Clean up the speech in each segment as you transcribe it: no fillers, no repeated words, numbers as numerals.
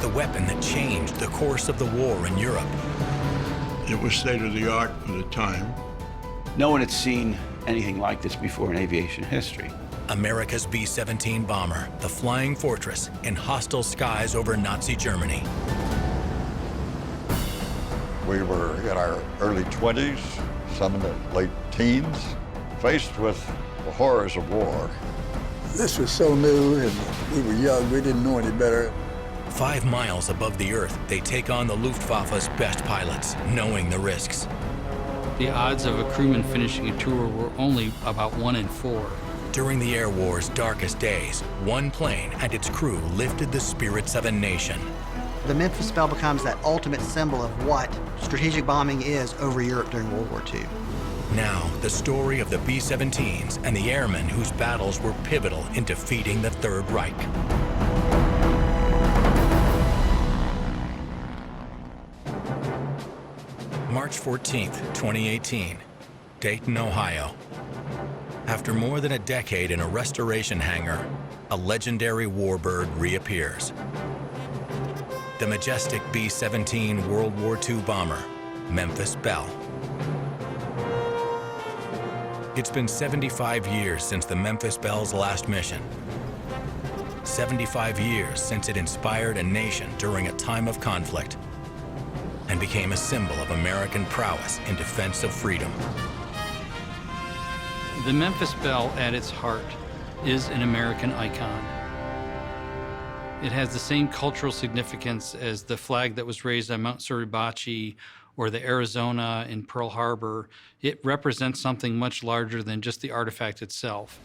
the weapon that changed the course of the war in Europe. It was state-of-the-art for the time. No one had seen anything like this before in aviation history. America's B-17 bomber, the flying fortress in hostile skies over Nazi Germany. We were in our early 20s, some in the late teens, faced with the horrors of war. This was so new, and we were young, we didn't know any better. 5 miles above the earth, they take on the Luftwaffe's best pilots, knowing the risks. The odds of a crewman finishing a tour were only about 1 in 4. During the air war's darkest days, one plane and its crew lifted the spirits of a nation. The Memphis Belle becomes that ultimate symbol of what strategic bombing is over Europe during World War II. Now, the story of the B-17s and the airmen whose battles were pivotal in defeating the Third Reich. March 14th, 2018, Dayton, Ohio. After more than a decade in a restoration hangar, a legendary warbird reappears. The majestic B-17 World War II bomber, Memphis Belle. It's been 75 years since the Memphis Belle's last mission. 75 years since it inspired a nation during a time of conflict and became a symbol of American prowess in defense of freedom. The Memphis Belle, at its heart, is an American icon. It has the same cultural significance as the flag that was raised on Mount Suribachi or the Arizona in Pearl Harbor. It represents something much larger than just the artifact itself.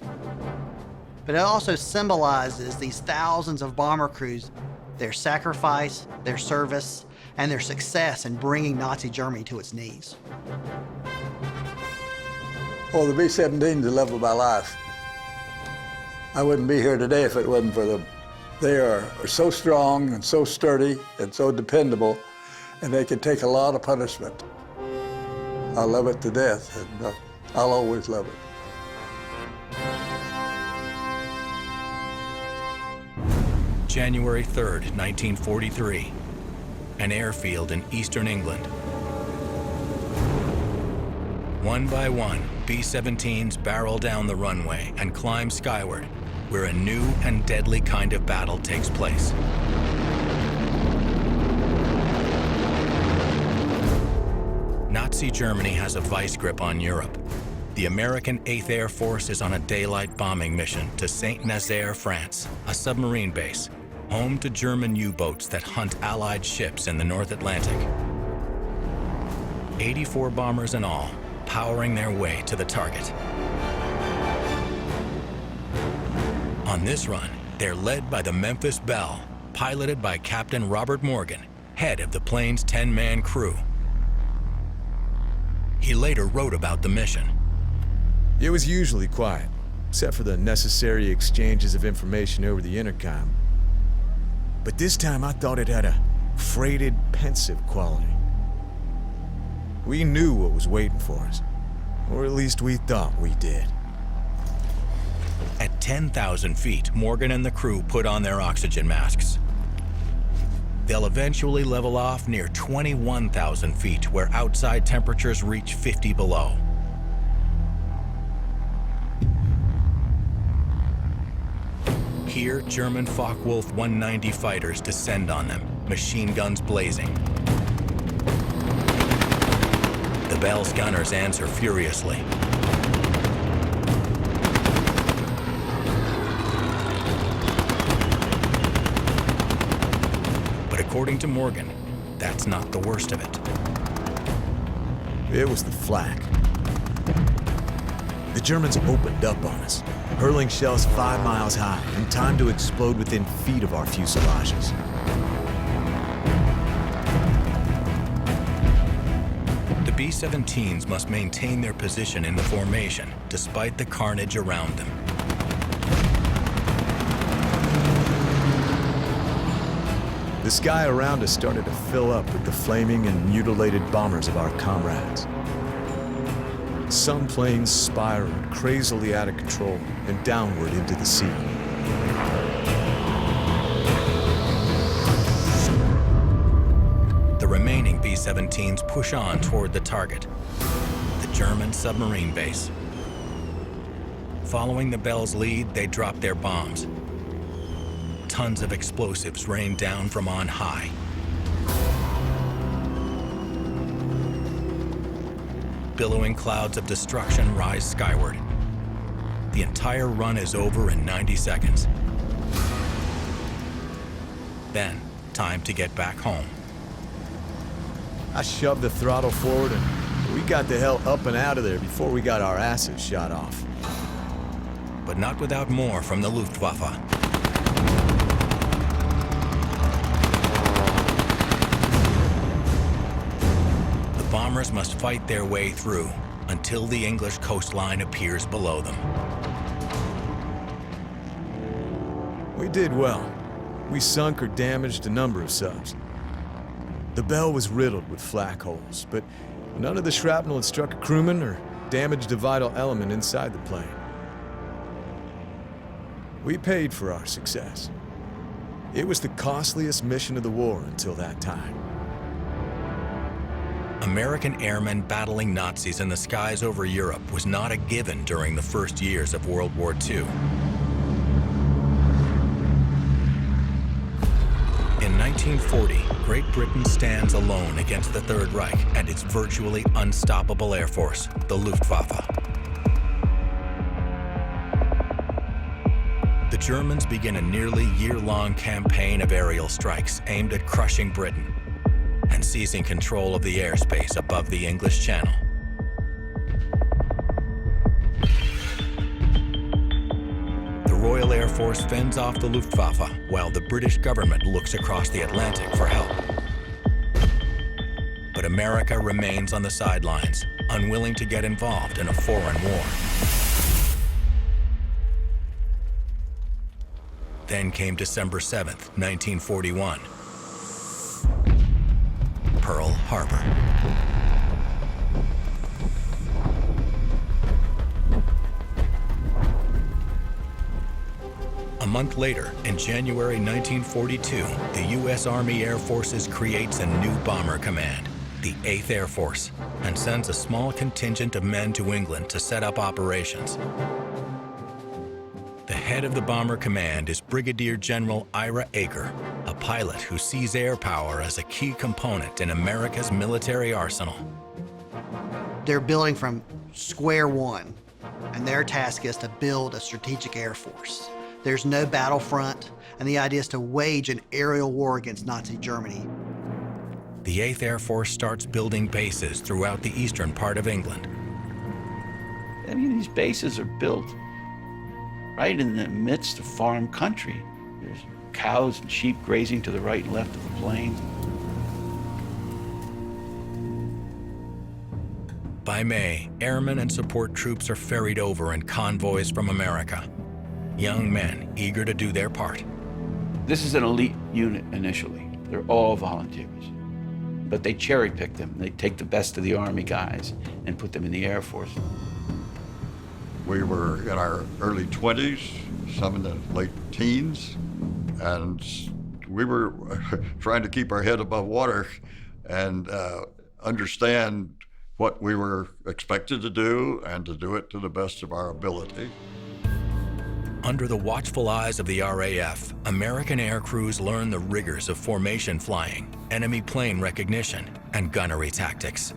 But it also symbolizes these thousands of bomber crews, their sacrifice, their service, and their success in bringing Nazi Germany to its knees. Oh, the B-17 is the love of my life. I wouldn't be here today if it wasn't for them. They are so strong and so sturdy and so dependable, and they can take a lot of punishment. I love it to death, and I'll always love it. January 3rd, 1943, an airfield in eastern England. One by one, B-17s barrel down the runway and climb skyward, where a new and deadly kind of battle takes place. Nazi Germany has a vice grip on Europe. The American 8th Air Force is on a daylight bombing mission to Saint-Nazaire, France, a submarine base, home to German U-boats that hunt Allied ships in the North Atlantic. 84 bombers in all, powering their way to the target. On this run, they're led by the Memphis Belle, piloted by Captain Robert Morgan, head of the plane's 10-man crew. He later wrote about the mission. It was usually quiet, except for the necessary exchanges of information over the intercom. But this time I thought it had a freighted, pensive quality. We knew what was waiting for us, or at least we thought we did. At 10,000 feet, Morgan and the crew put on their oxygen masks. They'll eventually level off near 21,000 feet, where outside temperatures reach 50 below. Here, German Focke-Wulf 190 fighters descend on them, machine guns blazing. The Belle's gunners answer furiously. But according to Morgan, that's not the worst of it. It was the flak. The Germans opened up on us, hurling shells 5 miles high in time to explode within feet of our fuselages. The B-17s must maintain their position in the formation, despite the carnage around them. The sky around us started to fill up with the flaming and mutilated bombers of our comrades. Some planes spiraled crazily out of control and downward into the sea. remaining B-17s push on toward the target, the German submarine base. Following the Belle's lead, they drop their bombs. Tons of explosives rain down from on high. Billowing clouds of destruction rise skyward. The entire run is over in 90 seconds. Then, time to get back home. I shoved the throttle forward and we got the hell up and out of there before we got our asses shot off. But not without more from the Luftwaffe. The bombers must fight their way through until the English coastline appears below them. We did well. We sunk or damaged a number of subs. The Belle was riddled with flak holes, but none of the shrapnel had struck a crewman or damaged a vital element inside the plane. We paid for our success. It was the costliest mission of the war until that time. American airmen battling Nazis in the skies over Europe was not a given during the first years of World War II. In 1940, Great Britain stands alone against the Third Reich and its virtually unstoppable air force, the Luftwaffe. The Germans begin a nearly year-long campaign of aerial strikes aimed at crushing Britain and seizing control of the airspace above the English Channel. The Royal Air Force fends off the Luftwaffe while the British government looks across the Atlantic for help. But America remains on the sidelines, unwilling to get involved in a foreign war. Then came December 7th, 1941. Pearl Harbor. A month later, in January 1942, the U.S. Army Air Forces creates a new bomber command, the 8th Air Force, and sends a small contingent of men to England to set up operations. The head of the bomber command is Brigadier General Ira Eaker, a pilot who sees air power as a key component in America's military arsenal. They're building from square one, and their task is to build a strategic air force. There's no battlefront, and the idea is to wage an aerial war against Nazi Germany. The 8th Air Force starts building bases throughout the eastern part of England. I mean, these bases are built right in the midst of farm country. There's cows and sheep grazing to the right and left of the plain. By May, airmen and support troops are ferried over in convoys from America. Young men eager to do their part. This is an elite unit initially. They're all volunteers. But they cherry-pick them. They take the best of the Army guys and put them in the Air Force. We were in our early 20s, some in the late teens, and we were trying to keep our head above water and understand what we were expected to do and to do it to the best of our ability. Under the watchful eyes of the RAF, American air crews learn the rigors of formation flying, enemy plane recognition, and gunnery tactics.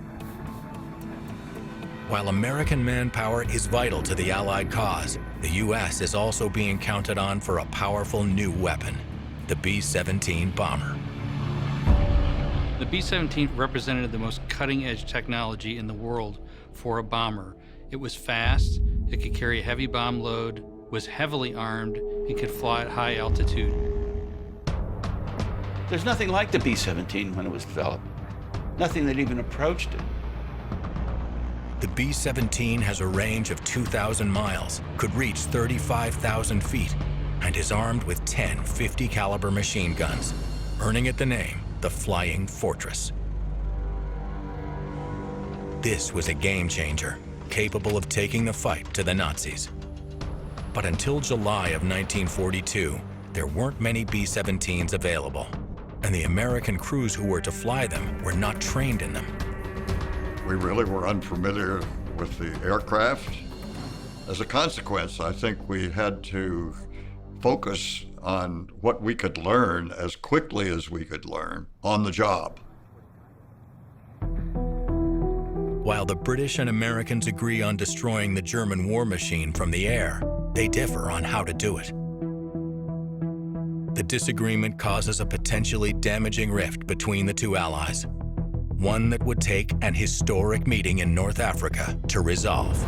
While American manpower is vital to the Allied cause, the U.S. is also being counted on for a powerful new weapon, the B-17 bomber. The B-17 represented the most cutting-edge technology in the world for a bomber. It was fast, it could carry a heavy bomb load, was heavily armed, and could fly at high altitude. There's nothing like the B-17 when it was developed. Nothing that even approached it. The B-17 has a range of 2,000 miles, could reach 35,000 feet, and is armed with 10 50 caliber machine guns, earning it the name, the Flying Fortress. This was a game changer, capable of taking the fight to the Nazis. But until July of 1942, there weren't many B-17s available, and the American crews who were to fly them were not trained in them. We really were unfamiliar with the aircraft. As a consequence, I think we had to focus on what we could learn as quickly as we could learn on the job. While the British and Americans agree on destroying the German war machine from the air, they differ on how to do it. The disagreement causes a potentially damaging rift between the two allies, one that would take an historic meeting in North Africa to resolve.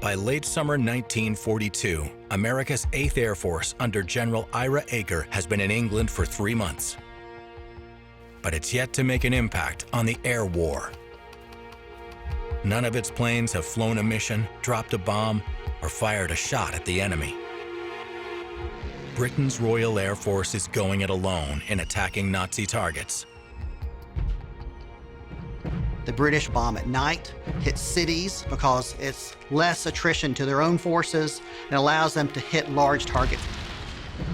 By late summer 1942, America's 8th Air Force under General Ira Eaker has been in England for 3 months. But it's yet to make an impact on the air war. None of its planes have flown a mission, dropped a bomb, or fired a shot at the enemy. Britain's Royal Air Force is going it alone in attacking Nazi targets. The British bomb at night, hit cities because it's less attrition to their own forces and allows them to hit large targets.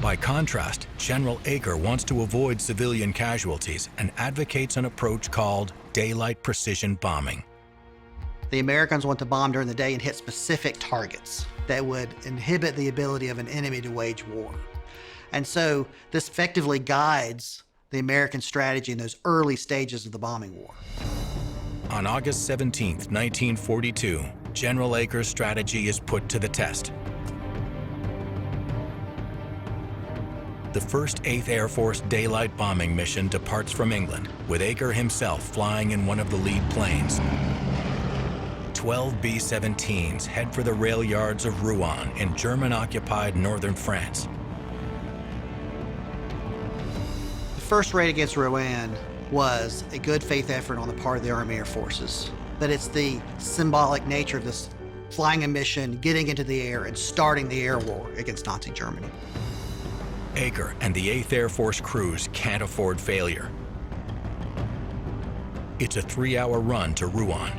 By contrast, General Eaker wants to avoid civilian casualties and advocates an approach called daylight precision bombing. The Americans want to bomb during the day and hit specific targets that would inhibit the ability of an enemy to wage war. And so this effectively guides the American strategy in those early stages of the bombing war. On August 17, 1942, General Eaker's strategy is put to the test. The first 8th Air Force daylight bombing mission departs from England, with Eaker himself flying in one of the lead planes. 12 B-17s head for the rail yards of Rouen in German-occupied northern France. The first raid against Rouen was a good faith effort on the part of the Army Air Forces, but it's the symbolic nature of this flying a mission, getting into the air, and starting the air war against Nazi Germany. Eaker and the 8th Air Force crews can't afford failure. It's a 3-hour run to Rouen.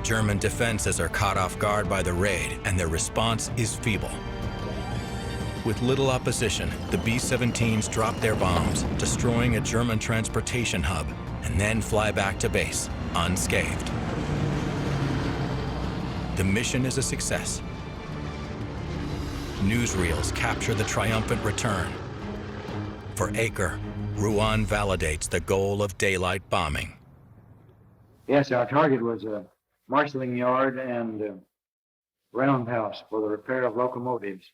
German defenses are caught off guard by the raid, and their response is feeble. With little opposition, the B-17s drop their bombs, destroying a German transportation hub, and then fly back to base, unscathed. The mission is a success. Newsreels capture the triumphant return. For Eaker, Rouen validates the goal of daylight bombing. Yes, our target was a marshalling yard and a roundhouse for the repair of locomotives.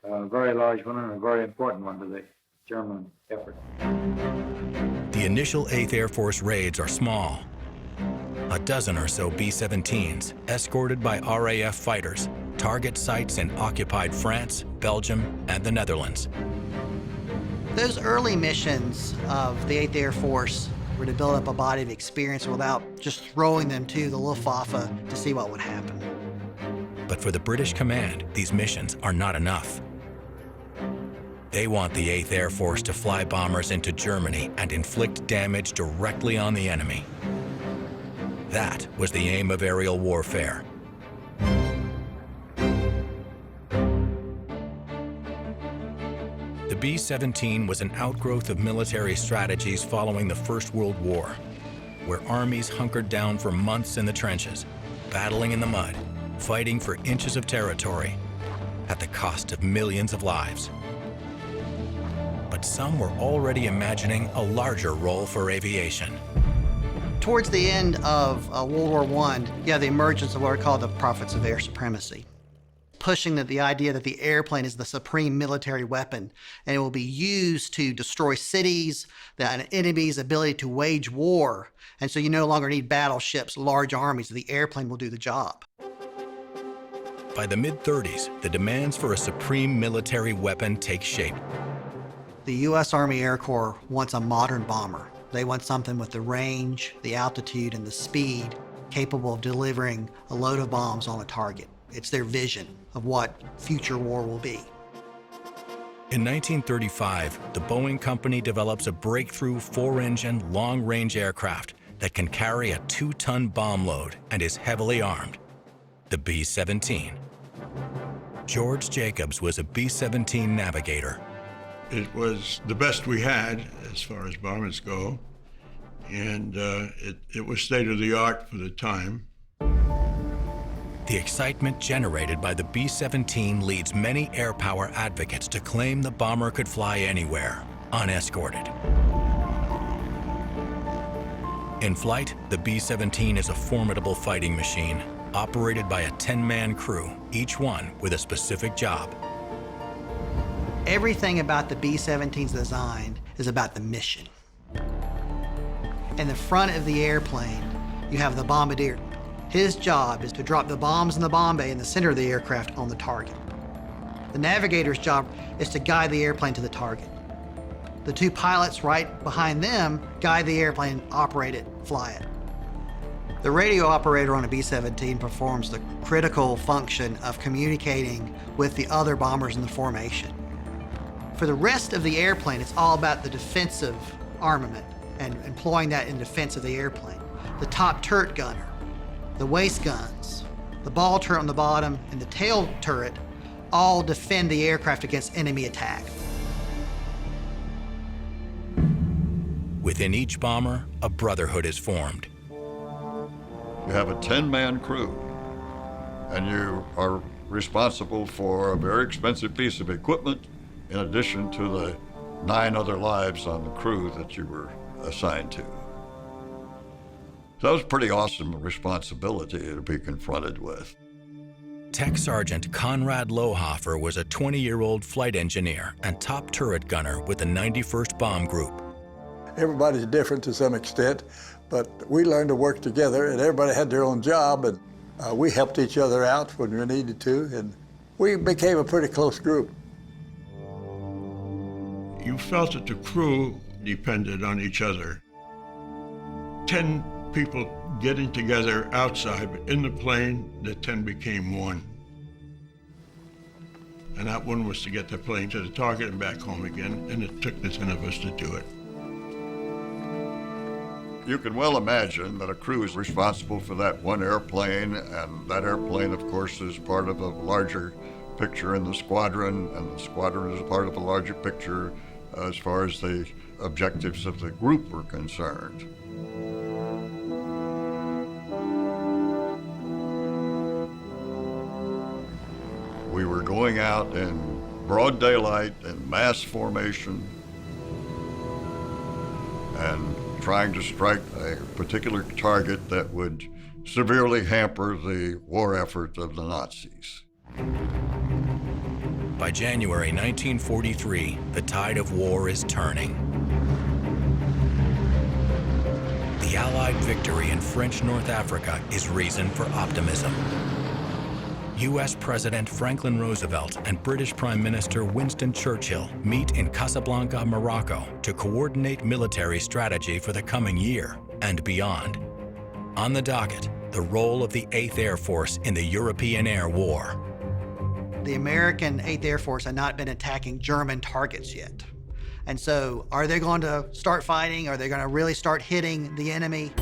A very large one and a very important one to the German effort. The initial 8th Air Force raids are small. A dozen or so B-17s, escorted by RAF fighters, target sites in occupied France, Belgium, and the Netherlands. Those early missions of the 8th Air Force were to build up a body of experience without just throwing them to the Luftwaffe to see what would happen. But for the British command, these missions are not enough. They want the 8th Air Force to fly bombers into Germany and inflict damage directly on the enemy. That was the aim of aerial warfare. The B-17 was an outgrowth of military strategies following the First World War, where armies hunkered down for months in the trenches, battling in the mud, fighting for inches of territory, at the cost of millions of lives. But some were already imagining a larger role for aviation. Towards the end of World War I, you have the emergence of what are called the prophets of air supremacy, pushing the idea that the airplane is the supreme military weapon, and it will be used to destroy cities, the enemy's ability to wage war. And so you no longer need battleships, large armies. The airplane will do the job. By the mid-30s, the demands for a supreme military weapon take shape. The U.S. Army Air Corps wants a modern bomber. They want something with the range, the altitude, and the speed capable of delivering a load of bombs on a target. It's their vision of what future war will be. In 1935, the Boeing company develops a breakthrough 4-engine, long-range aircraft that can carry a 2-ton bomb load and is heavily armed, the B-17. George Jacobs was a B-17 navigator. It was the best we had as far as bombers go, and it was state-of-the-art for the time. The excitement generated by the B-17 leads many air power advocates to claim the bomber could fly anywhere, unescorted. In flight, the B-17 is a formidable fighting machine, operated by a 10-man crew, each one with a specific job. Everything about the B-17's design is about the mission. In the front of the airplane, you have the bombardier. His job is to drop the bombs in the bomb bay in the center of the aircraft on the target. The navigator's job is to guide the airplane to the target. The two pilots right behind them guide the airplane, operate it, fly it. The radio operator on a B-17 performs the critical function of communicating with the other bombers in the formation. For the rest of the airplane, it's all about the defensive armament and employing that in defense of the airplane. The top turret gunner, the waist guns, the ball turret on the bottom, and the tail turret all defend the aircraft against enemy attack. Within each bomber, a brotherhood is formed. You have a 10-man crew, and you are responsible for a very expensive piece of equipment in addition to the 9 other lives on the crew that you were assigned to. So that was a pretty awesome responsibility to be confronted with. Tech Sergeant Conrad Lohofer was a 20-year-old flight engineer and top turret gunner with the 91st Bomb Group. Everybody's different to some extent, but we learned to work together, and everybody had their own job, and we helped each other out when we needed to, and we became a pretty close group. You felt that the crew depended on each other. 10 people getting together outside, but in the plane, the 10 became one. And that one was to get the plane to the target and back home again, and it took the 10 of us to do it. You can well imagine that a crew is responsible for that one airplane, and that airplane, of course, is part of a larger picture in the squadron, and the squadron is part of a larger picture as far as the objectives of the group were concerned. We were going out in broad daylight in mass formation and trying to strike a particular target that would severely hamper the war effort of the Nazis. By January 1943, the tide of war is turning. The Allied victory in French North Africa is reason for optimism. U.S. President Franklin Roosevelt and British Prime Minister Winston Churchill meet in Casablanca, Morocco, to coordinate military strategy for the coming year and beyond. On the docket, the role of the 8th Air Force in the European Air War. The American 8th Air Force had not been attacking German targets yet. And so, are they going to start fighting? Are they going to really start hitting the enemy?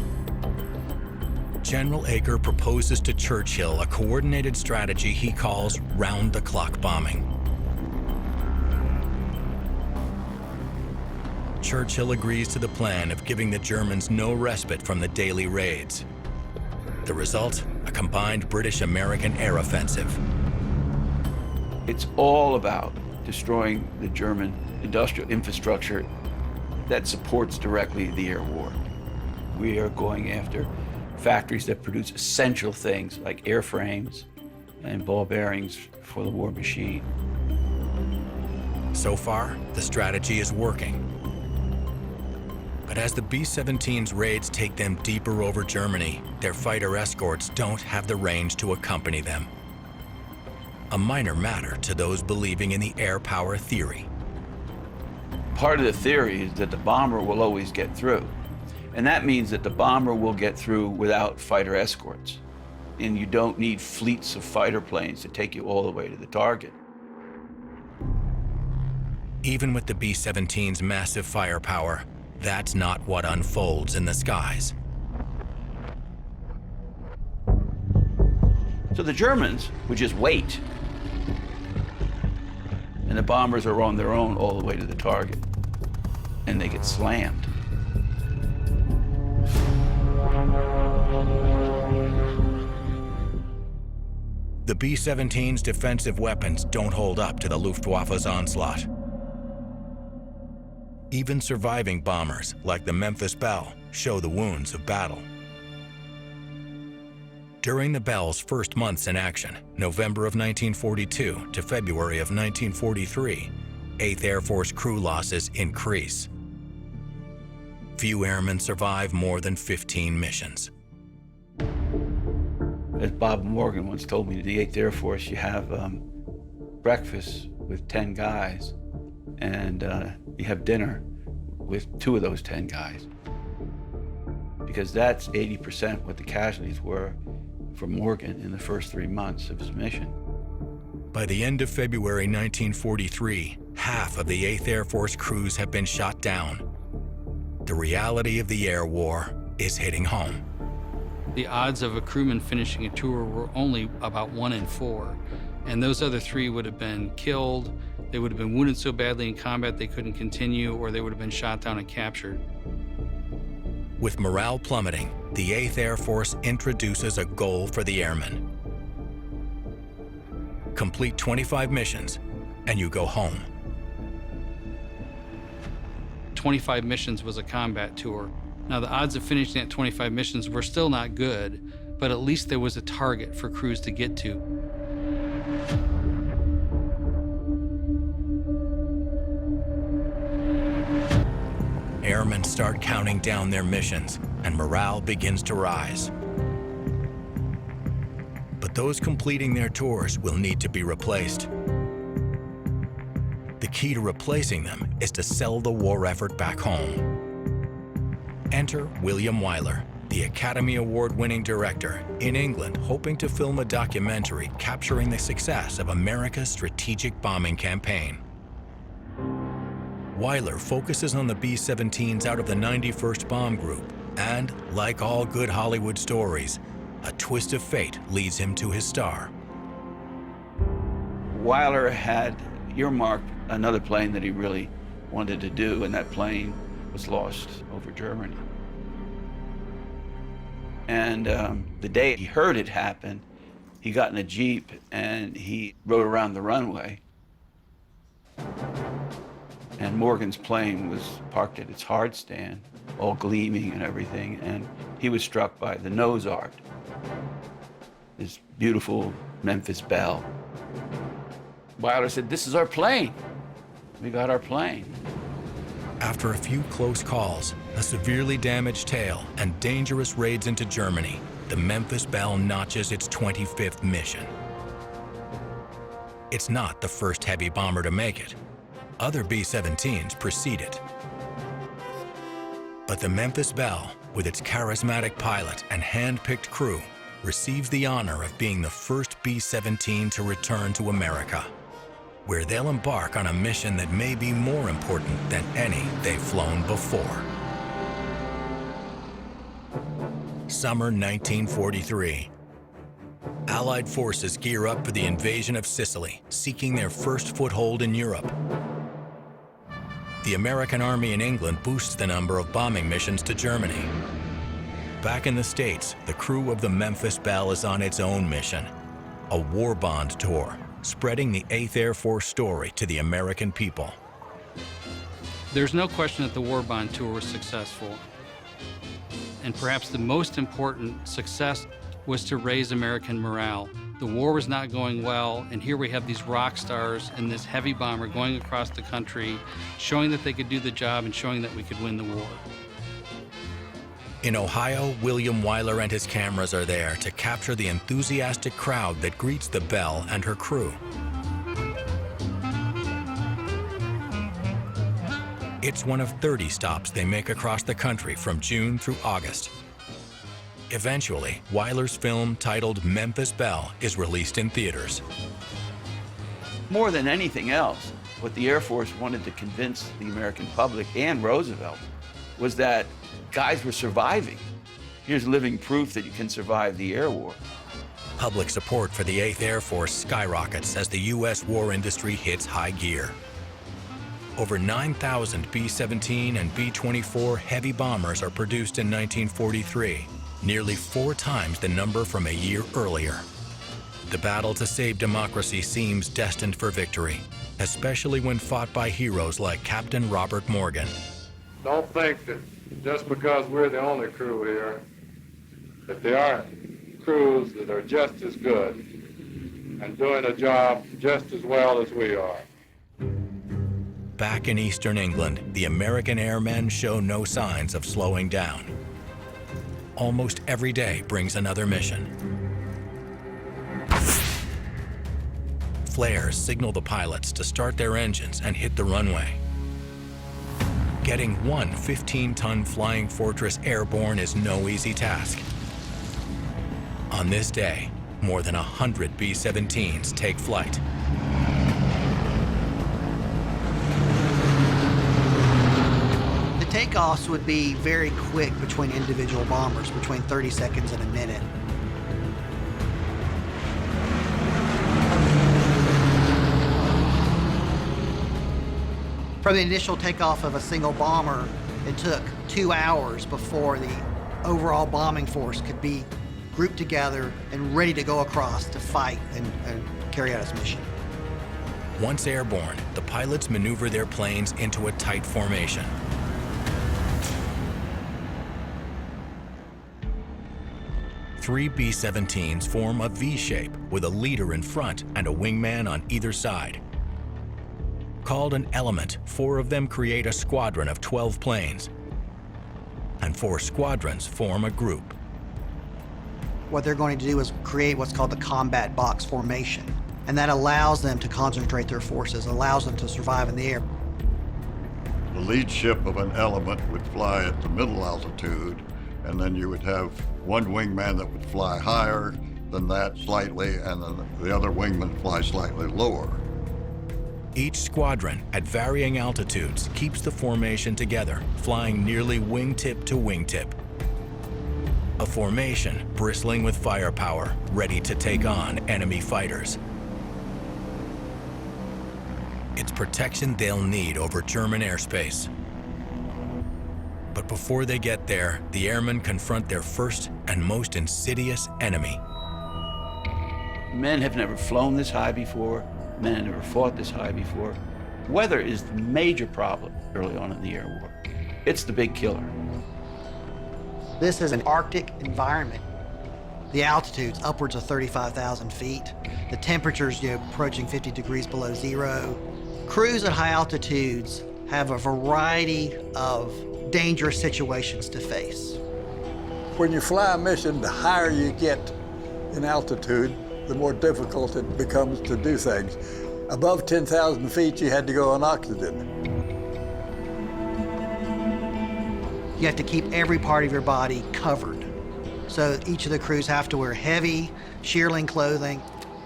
General Eaker proposes to Churchill a coordinated strategy he calls round-the-clock bombing. Churchill agrees to the plan of giving the Germans no respite from the daily raids. The result, a combined British-American air offensive. It's all about destroying the German industrial infrastructure that supports directly the air war. We are going after factories that produce essential things like airframes and ball bearings for the war machine. So far, the strategy is working. But as the B-17's raids take them deeper over Germany, their fighter escorts don't have the range to accompany them. A minor matter to those believing in the air power theory. Part of the theory is that the bomber will always get through. And that means that the bomber will get through without fighter escorts. And you don't need fleets of fighter planes to take you all the way to the target. Even with the B-17's massive firepower, that's not what unfolds in the skies. So the Germans would just wait And the bombers are on their own all the way to the target, and they get slammed. The B-17's defensive weapons don't hold up to the Luftwaffe's onslaught. Even surviving bombers, like the Memphis Belle, show the wounds of battle. During the Belle's first months in action, November of 1942 to February of 1943, 8th Air Force crew losses increase. Few airmen survive more than 15 missions. As Bob Morgan once told me, the 8th Air Force, you have breakfast with 10 guys, and you have dinner with 2 of those 10 guys. Because that's 80% what the casualties were for Morgan in the first 3 months of his mission. By the end of February 1943, half of the 8th Air Force crews have been shot down. The reality of the air war is hitting home. The odds of a crewman finishing a tour were only about 1 in 4, and those other 3 would have been killed, they would have been wounded so badly in combat they couldn't continue, or they would have been shot down and captured. With morale plummeting, the 8th Air Force introduces a goal for the airmen. Complete 25 missions, and you go home. 25 missions was a combat tour. Now, the odds of finishing at 25 missions were still not good, but at least there was a target for crews to get to. Airmen start counting down their missions, and morale begins to rise. But those completing their tours will need to be replaced. The key to replacing them is to sell the war effort back home. Enter William Wyler, the Academy Award-winning director, in England, hoping to film a documentary capturing the success of America's strategic bombing campaign. Wyler focuses on the B-17s out of the 91st Bomb Group, and, like all good Hollywood stories, a twist of fate leads him to his star. Wyler had earmarked another plane that he really wanted to do, and that plane was lost over Germany. And the day he heard it happen, he got in a Jeep and he rode around the runway. And Morgan's plane was parked at its hard stand, all gleaming and everything, and he was struck by the nose art. This beautiful Memphis Belle. Wyler said, "This is our plane. We got our plane." After a few close calls, a severely damaged tail, and dangerous raids into Germany, the Memphis Belle notches its 25th mission. It's not the first heavy bomber to make it. Other B-17s precede it. But the Memphis Belle, with its charismatic pilot and hand-picked crew, receives the honor of being the first B-17 to return to America, where they'll embark on a mission that may be more important than any they've flown before. Summer 1943. Allied forces gear up for the invasion of Sicily, seeking their first foothold in Europe. The American Army in England boosts the number of bombing missions to Germany. Back in the States, the crew of the Memphis Belle is on its own mission, a war bond tour, spreading the 8th Air Force story to the American people. There's no question that the war bond tour was successful. And perhaps the most important success was to raise American morale. The war was not going well, and here we have these rock stars and this heavy bomber going across the country, showing that they could do the job and showing that we could win the war. In Ohio, William Wyler and his cameras are there to capture the enthusiastic crowd that greets the Belle and her crew. It's one of 30 stops they make across the country from June through August. Eventually, Wyler's film titled Memphis Belle is released in theaters. More than anything else, what the Air Force wanted to convince the American public and Roosevelt was that guys were surviving. Here's living proof that you can survive the air war. Public support for the 8th Air Force skyrockets as the U.S. war industry hits high gear. Over 9,000 B-17 and B-24 heavy bombers are produced in 1943, nearly 4 times the number from a year earlier. The battle to save democracy seems destined for victory, especially when fought by heroes like Captain Robert Morgan. Don't think that just because we're the only crew here, that there aren't crews that are just as good and doing a job just as well as we are. Back in eastern England, the American airmen show no signs of slowing down. Almost every day brings another mission. Flares signal the pilots to start their engines and hit the runway. Getting one 15-ton Flying Fortress airborne is no easy task. On this day, more than 100 B-17s take flight. The takeoffs would be very quick between individual bombers, between 30 seconds and a minute. From the initial takeoff of a single bomber, it took 2 hours before the overall bombing force could be grouped together and ready to go across to fight and carry out its mission. Once airborne, the pilots maneuver their planes into a tight formation. Three B-17s form a V shape with a leader in front and a wingman on either side. Called an element, 4 of them create a squadron of 12 planes, and 4 squadrons form a group. What they're going to do is create what's called the combat box formation, and that allows them to concentrate their forces, allows them to survive in the air. The lead ship of an element would fly at the middle altitude, and then you would have one wingman that would fly higher than that slightly, and then the other wingman fly slightly lower. Each squadron, at varying altitudes, keeps the formation together, flying nearly wingtip to wingtip. A formation bristling with firepower, ready to take on enemy fighters. It's protection they'll need over German airspace. But before they get there, the airmen confront their first and most insidious enemy. Men have never flown this high before. Men have never fought this high before. Weather is the major problem early on in the air war. It's the big killer. This is an Arctic environment. The altitude's upwards of 35,000 feet. The temperature's approaching 50 degrees below zero. Crews at high altitudes have a variety of dangerous situations to face. When you fly a mission, the higher you get in altitude, the more difficult it becomes to do things. Above 10,000 feet, you had to go on oxygen. You have to keep every part of your body covered. So each of the crews have to wear heavy, shearling clothing.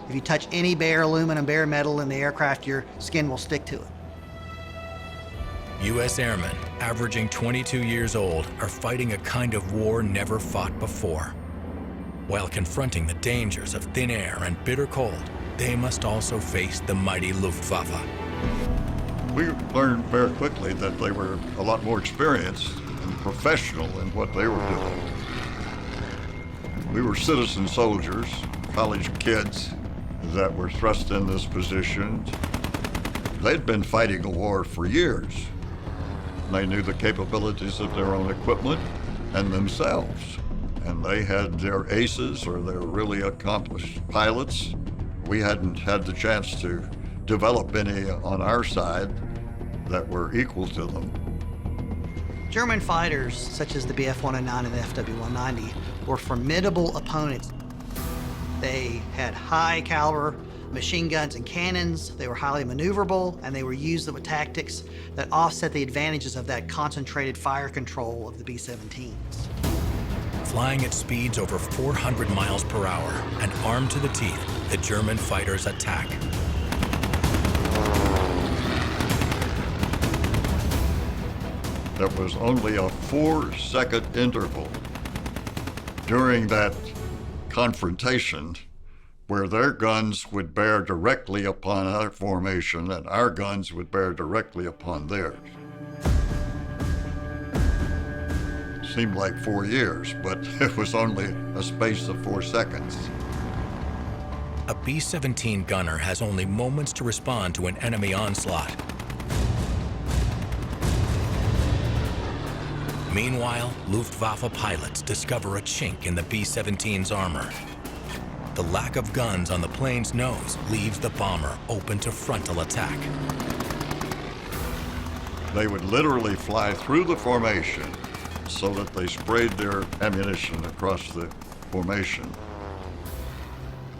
If you touch any bare aluminum, bare metal in the aircraft, your skin will stick to it. U.S. airmen, averaging 22 years old, are fighting a kind of war never fought before. While confronting the dangers of thin air and bitter cold, they must also face the mighty Luftwaffe. We learned very quickly that they were a lot more experienced and professional in what they were doing. We were citizen soldiers, college kids that were thrust in this position. They'd been fighting a war for years. They knew the capabilities of their own equipment and themselves. And they had their aces or their really accomplished pilots. We hadn't had the chance to develop any on our side that were equal to them. German fighters, such as the Bf-109 and the FW-190, were formidable opponents. They had high caliber machine guns and cannons. They were highly maneuverable, and they were used with tactics that offset the advantages of that concentrated fire control of the B-17s. Flying at speeds over 400 miles per hour and armed to the teeth, the German fighters attack. There was only a 4-second interval during that confrontation where their guns would bear directly upon our formation and our guns would bear directly upon theirs. Seemed like 4 years, but it was only a space of 4 seconds. A B-17 gunner has only moments to respond to an enemy onslaught. Meanwhile, Luftwaffe pilots discover a chink in the B-17's armor. The lack of guns on the plane's nose leaves the bomber open to frontal attack. They would literally fly through the formation so that they sprayed their ammunition across the formation.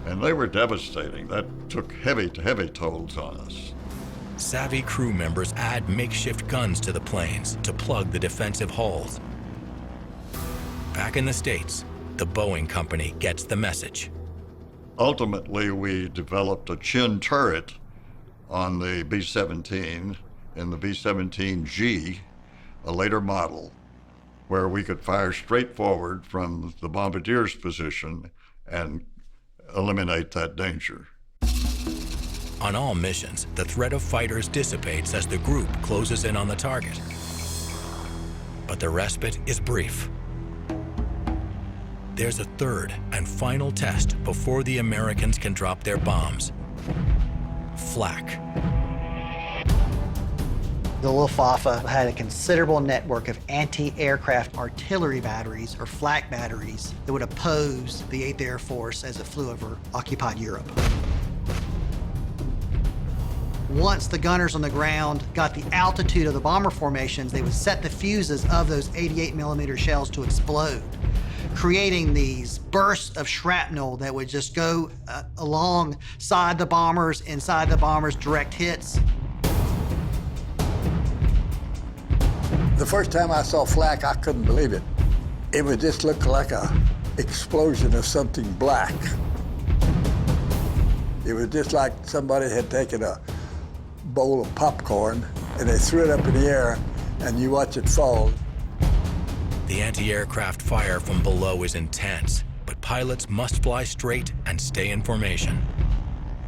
And they were devastating. That took heavy tolls on us. Savvy crew members add makeshift guns to the planes to plug the defensive holes. Back in the States, the Boeing company gets the message. Ultimately, we developed a chin turret on the B-17 in the B-17G, a later model, where we could fire straight forward from the bombardier's position and eliminate that danger. On all missions, the threat of fighters dissipates as the group closes in on the target. But the respite is brief. There's a third and final test before the Americans can drop their bombs. Flak. The Luftwaffe had a considerable network of anti-aircraft artillery batteries, or flak batteries, that would oppose the 8th Air Force as it flew over occupied Europe. Once the gunners on the ground got the altitude of the bomber formations, they would set the fuses of those 88mm shells to explode, creating these bursts of shrapnel that would just go alongside the bombers, inside the bombers, direct hits. The first time I saw flak, I couldn't believe it. It would just look like an explosion of something black. It was just like somebody had taken a bowl of popcorn and they threw it up in the air and you watch it fall. The anti-aircraft fire from below is intense, but pilots must fly straight and stay in formation.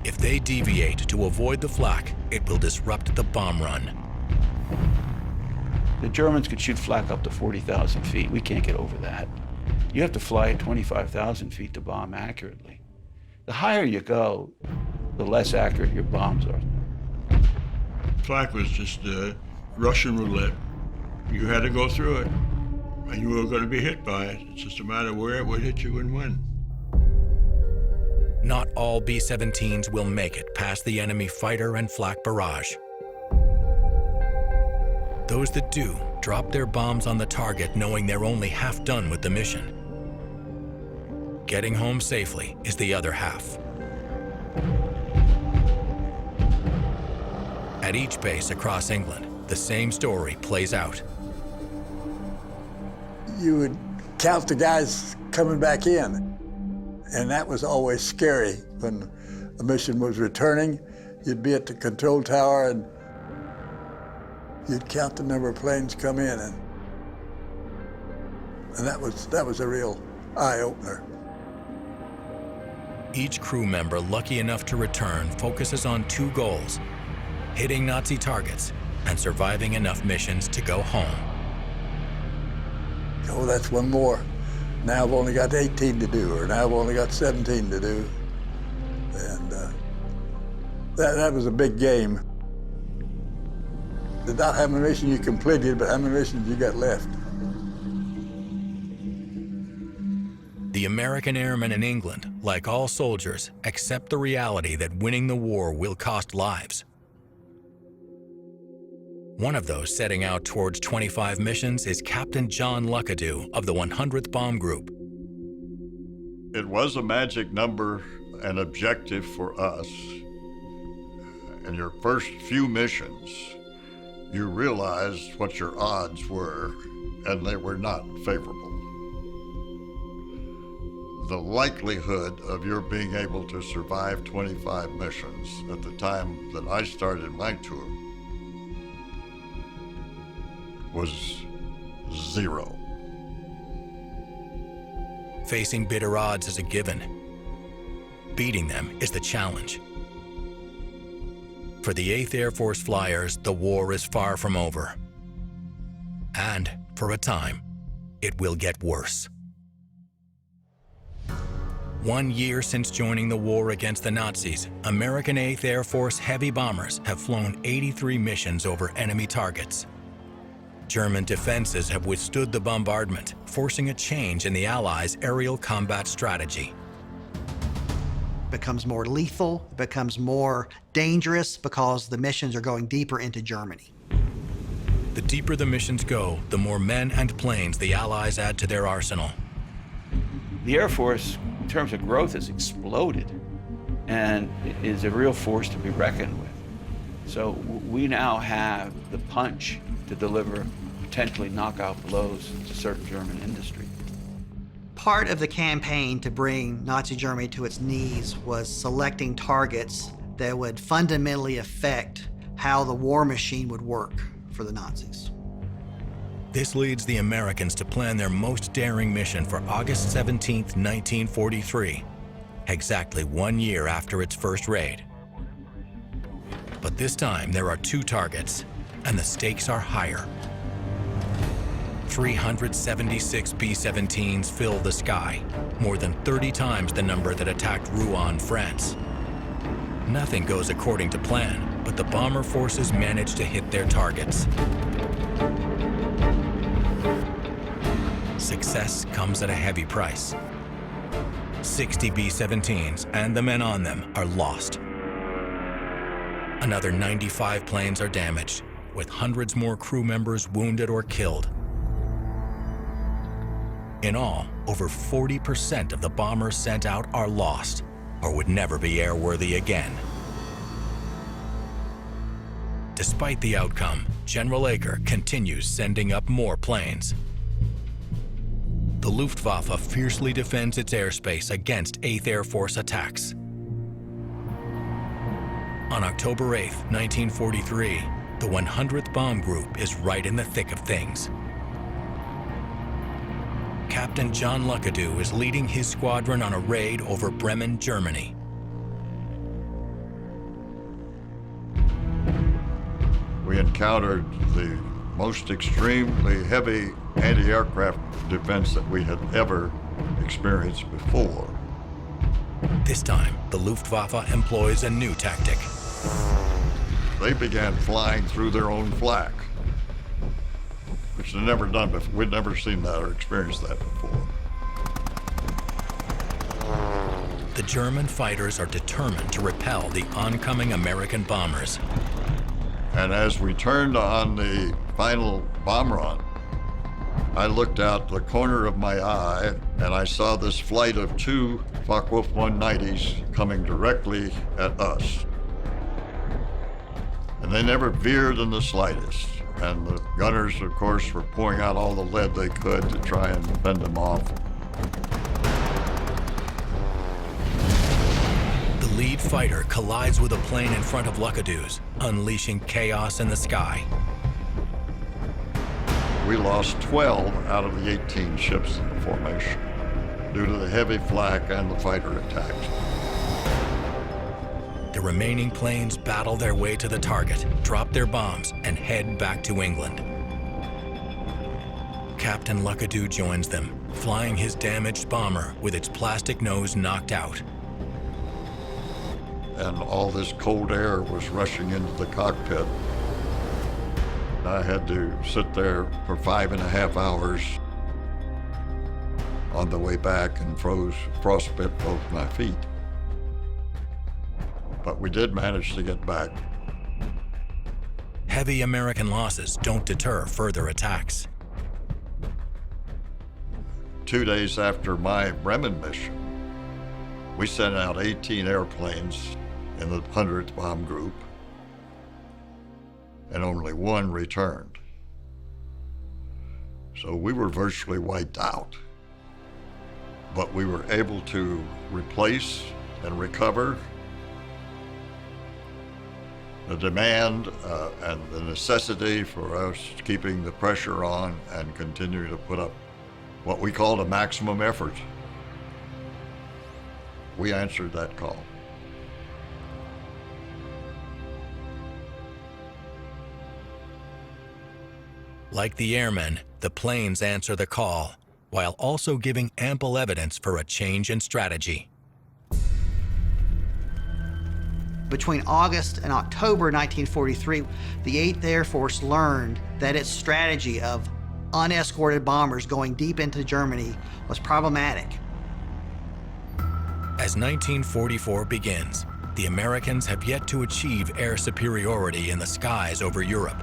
If they deviate to avoid the flak, it will disrupt the bomb run. The Germans could shoot flak up to 40,000 feet. We can't get over that. You have to fly at 25,000 feet to bomb accurately. The higher you go, the less accurate your bombs are. Flak was just Russian roulette. You had to go through it, and you were going to be hit by it. It's just a matter of where it would hit you and when. Not all B-17s will make it past the enemy fighter and flak barrage. Those that do drop their bombs on the target knowing they're only half done with the mission. Getting home safely is the other half. At each base across England, the same story plays out. You would count the guys coming back in, and that was always scary. When a mission was returning, you'd be at the control tower and you'd count the number of planes come in, and that was a real eye-opener. Each crew member lucky enough to return focuses on 2 goals: hitting Nazi targets and surviving enough missions to go home. Oh, that's one more. Now I've only got 18 to do, or now I've only got 17 to do. And that was a big game. Not how many missions you completed, but how many missions you got left. The American airmen in England, like all soldiers, accept the reality that winning the war will cost lives. One of those setting out towards 25 missions is Captain John Luckadoo of the 100th Bomb Group. It was a magic number, an objective for us. In your first few missions, you realized what your odds were, and they were not favorable. The likelihood of your being able to survive 25 missions at the time that I started my tour was 0. Facing bitter odds is a given. Beating them is the challenge. For the 8th Air Force flyers, the war is far from over. And, for a time, it will get worse. 1 year since joining the war against the Nazis, American 8th Air Force heavy bombers have flown 83 missions over enemy targets. German defenses have withstood the bombardment, forcing a change in the Allies' aerial combat strategy. Becomes more lethal, becomes more dangerous because the missions are going deeper into Germany. The deeper the missions go, the more men and planes the Allies add to their arsenal. The Air Force, in terms of growth, has exploded and is a real force to be reckoned with. So we now have the punch to deliver potentially knockout blows to certain German industry. Part of the campaign to bring Nazi Germany to its knees was selecting targets that would fundamentally affect how the war machine would work for the Nazis. This leads the Americans to plan their most daring mission for August 17, 1943, exactly 1 year after its first raid. But this time there are 2 targets, and the stakes are higher. 376 B-17s fill the sky, more than 30 times the number that attacked Rouen, France. Nothing goes according to plan, but the bomber forces manage to hit their targets. Success comes at a heavy price. 60 B-17s and the men on them are lost. Another 95 planes are damaged, with hundreds more crew members wounded or killed. In all, over 40% of the bombers sent out are lost or would never be airworthy again. Despite the outcome, General Eaker continues sending up more planes. The Luftwaffe fiercely defends its airspace against 8th Air Force attacks. On October 8, 1943, the 100th Bomb Group is right in the thick of things. Captain John Luckadoo is leading his squadron on a raid over Bremen, Germany. We encountered the most extremely heavy anti-aircraft defense that we had ever experienced before. This time, the Luftwaffe employs a new tactic. They began flying through their own flak, which they'd never done before. We'd never seen that or experienced that before. The German fighters are determined to repel the oncoming American bombers. And as we turned on the final bomb run, I looked out the corner of my eye and I saw this flight of 2 Focke-Wulf 190s coming directly at us. And they never veered in the slightest. And the gunners, of course, were pouring out all the lead they could to try and fend them off. The lead fighter collides with a plane in front of Luckadoo's, unleashing chaos in the sky. We lost 12 out of the 18 ships in the formation due to the heavy flak and the fighter attacks. The remaining planes battle their way to the target, drop their bombs, and head back to England. Captain Luckadoo joins them, flying his damaged bomber with its plastic nose knocked out. And all this cold air was rushing into the cockpit. I had to sit there for 5.5 hours on the way back and frostbit both my feet. But we did manage to get back. Heavy American losses don't deter further attacks. 2 days after my Bremen mission, we sent out 18 airplanes in the 100th Bomb Group, and only 1 returned. So we were virtually wiped out. But we were able to replace and recover. The demand and the necessity for us keeping the pressure on and continuing to put up what we called a maximum effort we answered that call. Like the airmen, the planes answer the call, while also giving ample evidence for a change in strategy. Between August and October 1943, the 8th Air Force learned that its strategy of unescorted bombers going deep into Germany was problematic. As 1944 begins, the Americans have yet to achieve air superiority in the skies over Europe.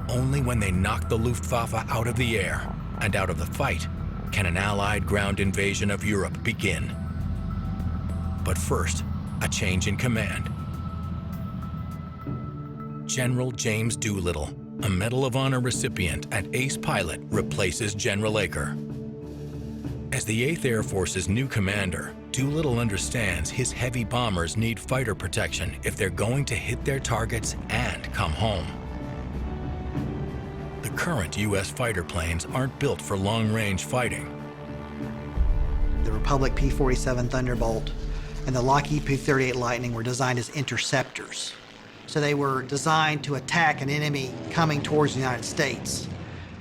Only when they knock the Luftwaffe out of the air and out of the fight can an Allied ground invasion of Europe begin. But first, a change in command. General James Doolittle, a Medal of Honor recipient and ace pilot, replaces General Aker. As the 8th Air Force's new commander, Doolittle understands his heavy bombers need fighter protection if they're going to hit their targets and come home. The current U.S. fighter planes aren't built for long-range fighting. The Republic P-47 Thunderbolt and the Lockheed P-38 Lightning were designed as interceptors. So they were designed to attack an enemy coming towards the United States.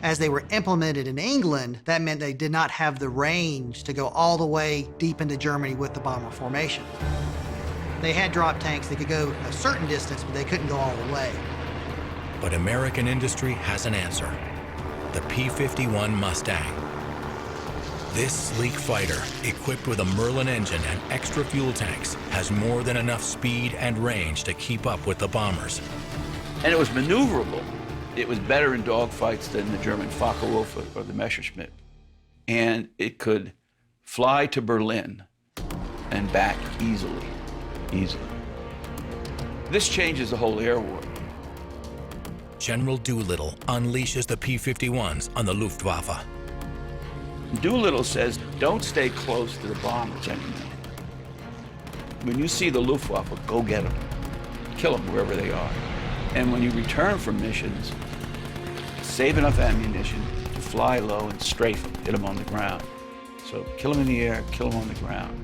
As they were implemented in England, that meant they did not have the range to go all the way deep into Germany with the bomber formation. They had drop tanks that could go a certain distance, but they couldn't go all the way. But American industry has an answer: the P-51 Mustang. This sleek fighter, equipped with a Merlin engine and extra fuel tanks, has more than enough speed and range to keep up with the bombers. And it was maneuverable. It was better in dogfights than the German Focke-Wulf or the Messerschmitt. And it could fly to Berlin and back easily. This changes the whole air war. General Doolittle unleashes the P-51s on the Luftwaffe. Doolittle says, don't stay close to the bombers anymore. When you see the Luftwaffe, go get them. Kill them wherever they are. And when you return from missions, save enough ammunition to fly low and strafe them, hit them on the ground. So kill them in the air, kill them on the ground.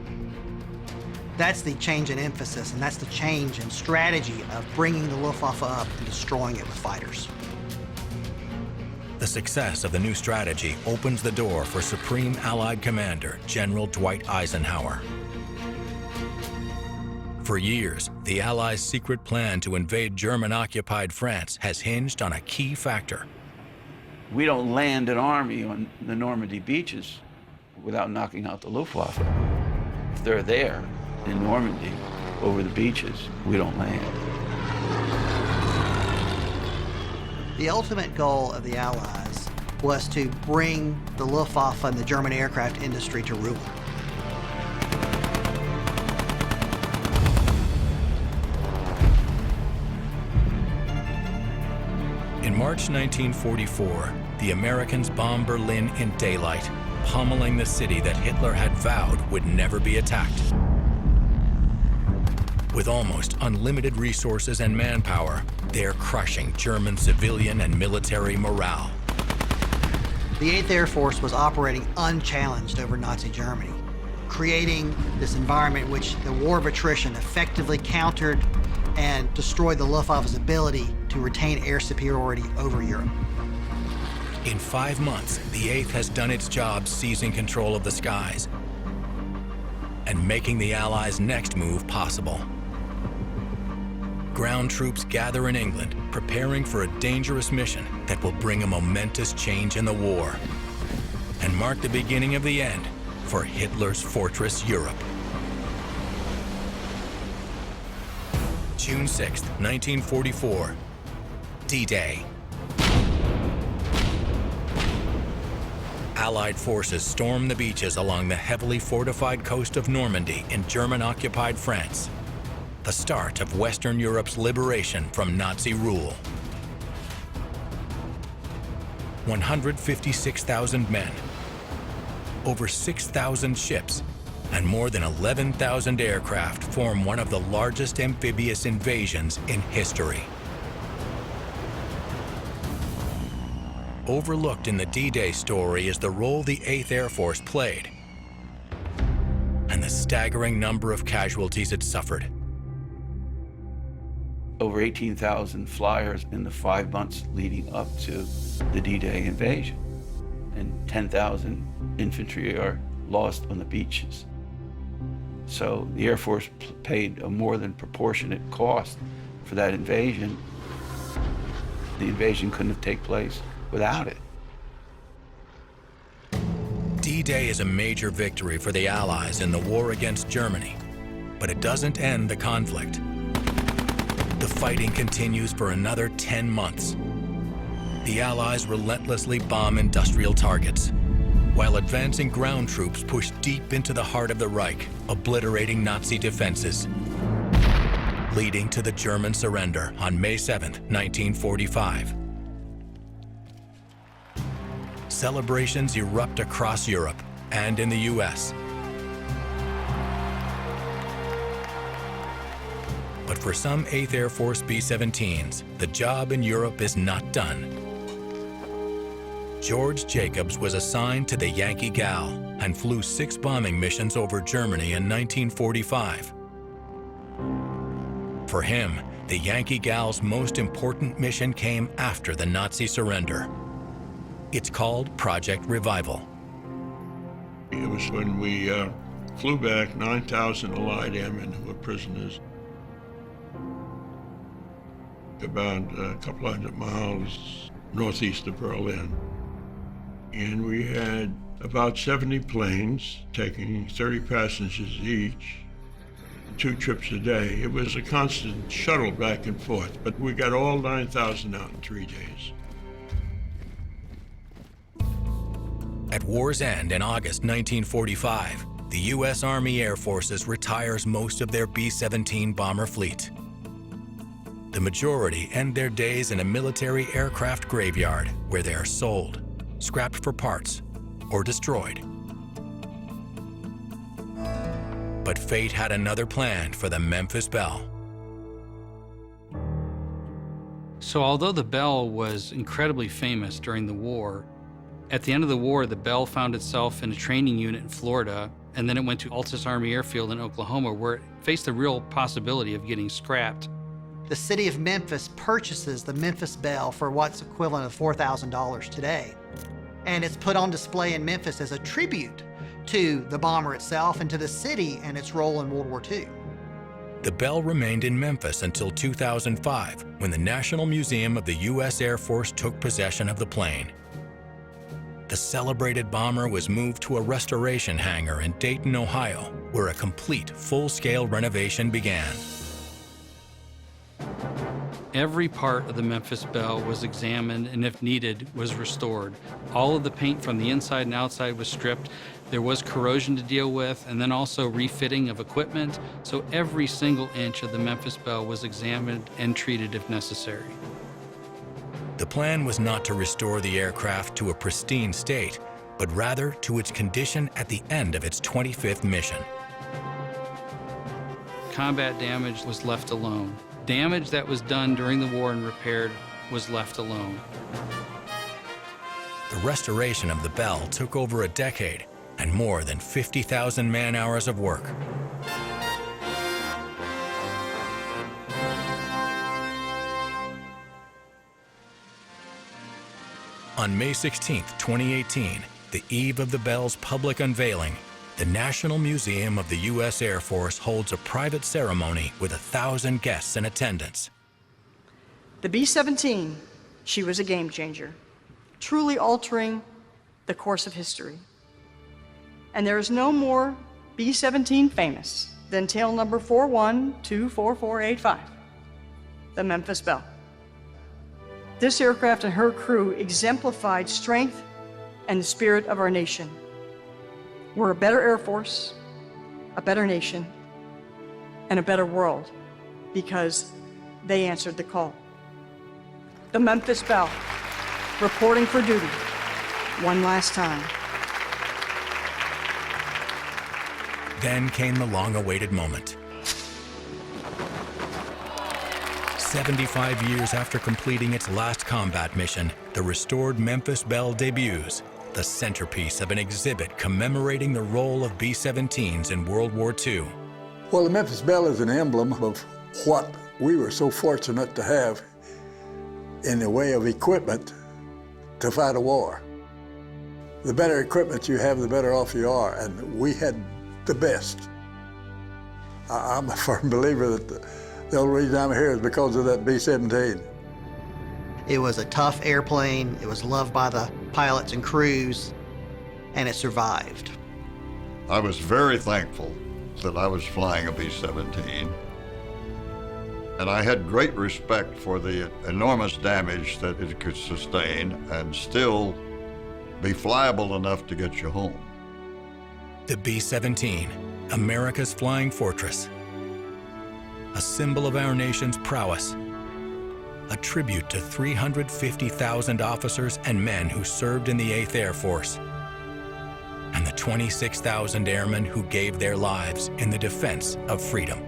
That's the change in emphasis, and that's the change in strategy of bringing the Luftwaffe up and destroying it with fighters. The success of the new strategy opens the door for Supreme Allied Commander General Dwight Eisenhower. For years, the Allies' secret plan to invade German-occupied France has hinged on a key factor. We don't land an army on the Normandy beaches without knocking out the Luftwaffe. If they're there in Normandy, over the beaches, we don't land. The ultimate goal of the Allies was to bring the Luftwaffe and the German aircraft industry to ruin. In March 1944, the Americans bombed Berlin in daylight, pummeling the city that Hitler had vowed would never be attacked. With almost unlimited resources and manpower, they're crushing German civilian and military morale. The 8th Air Force was operating unchallenged over Nazi Germany, creating this environment in which the war of attrition effectively countered and destroyed the Luftwaffe's ability to retain air superiority over Europe. In 5 months, the 8th has done its job seizing control of the skies and making the Allies' next move possible. Ground troops gather in England, preparing for a dangerous mission that will bring a momentous change in the war and mark the beginning of the end for Hitler's Fortress Europe. June 6, 1944, D-Day. Allied forces storm the beaches along the heavily fortified coast of Normandy in German-occupied France, the start of Western Europe's liberation from Nazi rule. 156,000 men, over 6,000 ships, and more than 11,000 aircraft form one of the largest amphibious invasions in history. Overlooked in the D-Day story is the role the 8th Air Force played. And the the staggering number of casualties it suffered. Over 18,000 flyers in the 5 months leading up to the D-Day invasion, and 10,000 infantry are lost on the beaches. So the Air Force paid a more than proportionate cost for that invasion. The invasion couldn't have taken place without it. D-Day is a major victory for the Allies in the war against Germany, but it doesn't end the conflict. The fighting continues for another 10 months. The Allies relentlessly bomb industrial targets, while advancing ground troops push deep into the heart of the Reich, obliterating Nazi defenses, leading to the German surrender on May 7, 1945. Celebrations erupt across Europe and in the U.S. But for some 8th Air Force B-17s, the job in Europe is not done. George Jacobs was assigned to the Yankee Gal and flew 6 bombing missions over Germany in 1945. For him, the Yankee Gal's most important mission came after the Nazi surrender. It's called Project Revival. It was when we flew back 9,000 Allied airmen who were prisoners about a couple hundred miles northeast of Berlin. And we had about 70 planes taking 30 passengers each, 2 trips a day. It was a constant shuttle back and forth, but we got all 9,000 out in 3 days. At war's end in August 1945, the U.S. Army Air Forces retires most of their B-17 bomber fleet. The majority end their days in a military aircraft graveyard where they are sold, scrapped for parts, or destroyed. But fate had another plan for the Memphis Belle. So although the Belle was incredibly famous during the war, at the end of the war, the Belle found itself in a training unit in Florida, and then it went to Altus Army Airfield in Oklahoma, where it faced the real possibility of getting scrapped. The city of Memphis purchases the Memphis Belle for what's equivalent of $4,000 today. And it's put on display in Memphis as a tribute to the bomber itself and to the city and its role in World War II. The Belle remained in Memphis until 2005, when the National Museum of the U.S. Air Force took possession of the plane. The celebrated bomber was moved to a restoration hangar in Dayton, Ohio, where a complete, full-scale renovation began. Every part of the Memphis Belle was examined and, if needed, was restored. All of the paint from the inside and outside was stripped. There was corrosion to deal with, and then also refitting of equipment. So every single inch of the Memphis Belle was examined and treated if necessary. The plan was not to restore the aircraft to a pristine state, but rather to its condition at the end of its 25th mission. Combat damage was left alone. Damage that was done during the war and repaired was left alone. The restoration of the Belle took over a decade and more than 50,000 man-hours of work. On May 16, 2018, the eve of the Belle's public unveiling, the National Museum of the U.S. Air Force holds a private ceremony with 1,000 guests in attendance. The B-17, she was a game changer, truly altering the course of history. And there is no more B-17 famous than tail number 41-24485, the Memphis Belle. This aircraft and her crew exemplified strength and the spirit of our nation. We're a better Air Force, a better nation, and a better world because they answered the call. The Memphis Belle, reporting for duty, one last time. Then came the long-awaited moment. 75 years after completing its last combat mission, the restored Memphis Belle debuts the centerpiece of an exhibit commemorating the role of B-17s in World War II. Well, the Memphis Belle is an emblem of what we were so fortunate to have in the way of equipment to fight a war. The better equipment you have, the better off you are, and we had the best. I'm a firm believer that the only reason I'm here is because of that B-17. It was a tough airplane, it was loved by the pilots and crews, and it survived. I was very thankful that I was flying a B-17, and I had great respect for the enormous damage that it could sustain and still be flyable enough to get you home. The B-17, America's flying fortress. A symbol of our nation's prowess. A tribute to 350,000 officers and men who served in the 8th Air Force. And the 26,000 airmen who gave their lives in the defense of freedom.